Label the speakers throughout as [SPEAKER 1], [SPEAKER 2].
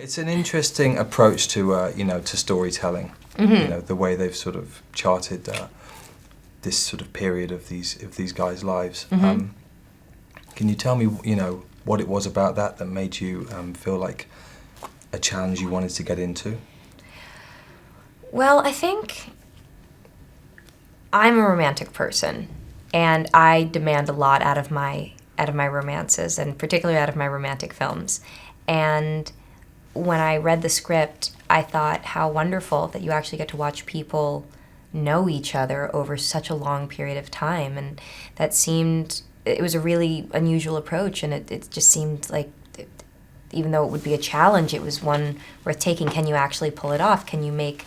[SPEAKER 1] It's an interesting approach to, to storytelling.
[SPEAKER 2] Mm-hmm.
[SPEAKER 1] The way they've sort of charted this sort of period of these guys' lives.
[SPEAKER 2] Mm-hmm.
[SPEAKER 1] Can you tell me, what it was about that made you feel like a challenge you wanted to get into?
[SPEAKER 2] Well, I think I'm a romantic person, and I demand a lot out of my romances, and particularly out of my romantic films. And when I read the script, I thought how wonderful that you actually get to watch people know each other over such a long period of time, and it was a really unusual approach, and it just seemed like, even though it would be a challenge, it was one worth taking. Can you actually pull it off? Can you make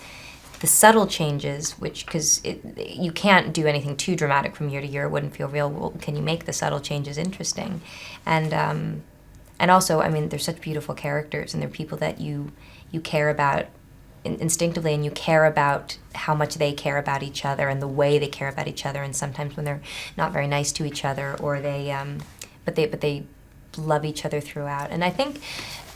[SPEAKER 2] the subtle changes, because you can't do anything too dramatic from year to year, it wouldn't feel real. Well, can you make the subtle changes interesting? And also, I mean, they're such beautiful characters, and they're people that you care about instinctively, and you care about how much they care about each other and the way they care about each other, and sometimes when they're not very nice to each other, or but they love each other throughout. And I think,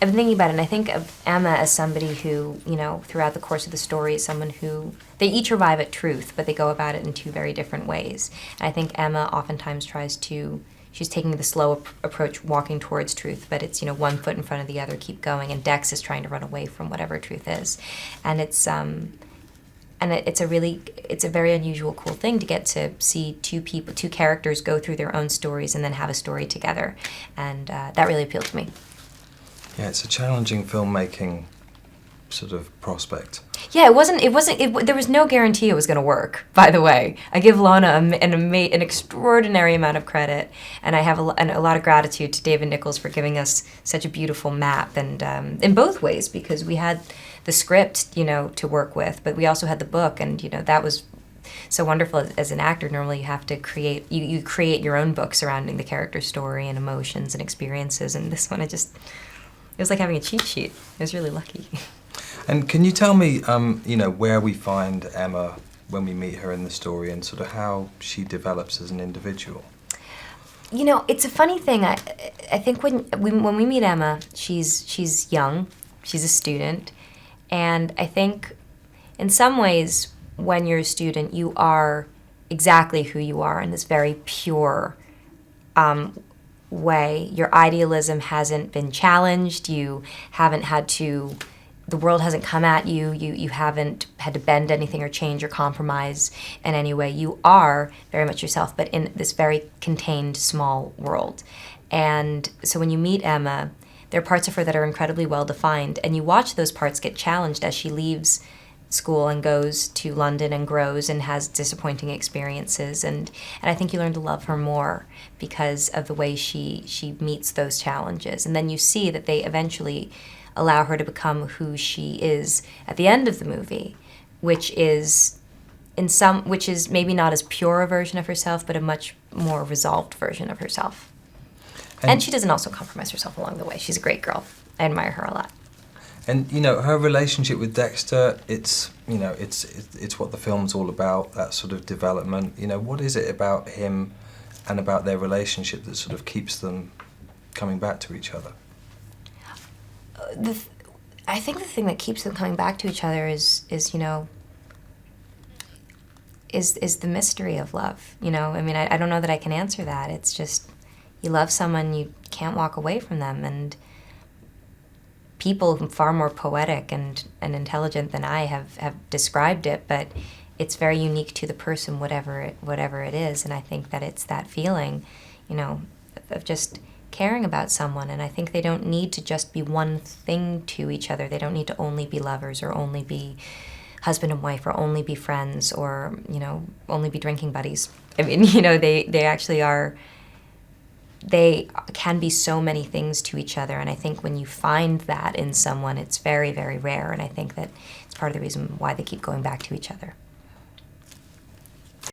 [SPEAKER 2] I've been thinking about it, and I think of Emma as somebody who, throughout the course of the story, is someone who, they each arrive at truth, but they go about it in two very different ways. And I think Emma oftentimes she's taking the slow approach, walking towards truth, but it's, one foot in front of the other, keep going, and Dex is trying to run away from whatever truth is. And it's a very unusual, cool thing to get to see two characters go through their own stories and then have a story together. And that really appealed to me.
[SPEAKER 1] Yeah, it's a challenging filmmaking sort of prospect.
[SPEAKER 2] Yeah, there was no guarantee it was going to work, by the way. I give Lona an extraordinary amount of credit, and I have a lot of gratitude to David Nichols for giving us such a beautiful map, and in both ways, because we had the script, to work with, but we also had the book, and, that was so wonderful. As an actor, normally you have to create your own book surrounding the character story and emotions and experiences, and this one, it was like having a cheat sheet. I was really lucky.
[SPEAKER 1] And can you tell me, where we find Emma when we meet her in the story, and sort of how she develops as an individual?
[SPEAKER 2] It's a funny thing. I think when we meet Emma, she's young, she's a student, and I think in some ways when you're a student, you are exactly who you are in this very pure way. Your idealism hasn't been challenged. You haven't had to. The world hasn't come at you. You haven't had to bend anything or change or compromise in any way. You are very much yourself, but in this very contained, small world. And so when you meet Emma, there are parts of her that are incredibly well defined, and you watch those parts get challenged as she leaves school and goes to London and grows and has disappointing experiences. And I think you learn to love her more because of the way she meets those challenges. And then you see that they eventually allow her to become who she is at the end of the movie, which is maybe not as pure a version of herself, but a much more resolved version of herself. And she doesn't also compromise herself along the way. She's a great girl. I admire her a lot.
[SPEAKER 1] And her relationship with Dexter, it's what the film's all about, that sort of development. What is it about him and about their relationship that sort of keeps them coming back to each other?
[SPEAKER 2] I think the thing that keeps them coming back to each other is the mystery of love. I mean, I don't know that I can answer that. It's just, you love someone, you can't walk away from them, and people far more poetic and intelligent than I have described it, but it's very unique to the person, whatever it is, and I think that it's that feeling, of just caring about someone, and I think they don't need to just be one thing to each other. They don't need to only be lovers or only be husband and wife or only be friends or, only be drinking buddies. I mean, they actually are, they can be so many things to each other, and I think when you find that in someone, it's very, very rare, and I think that it's part of the reason why they keep going back to each other.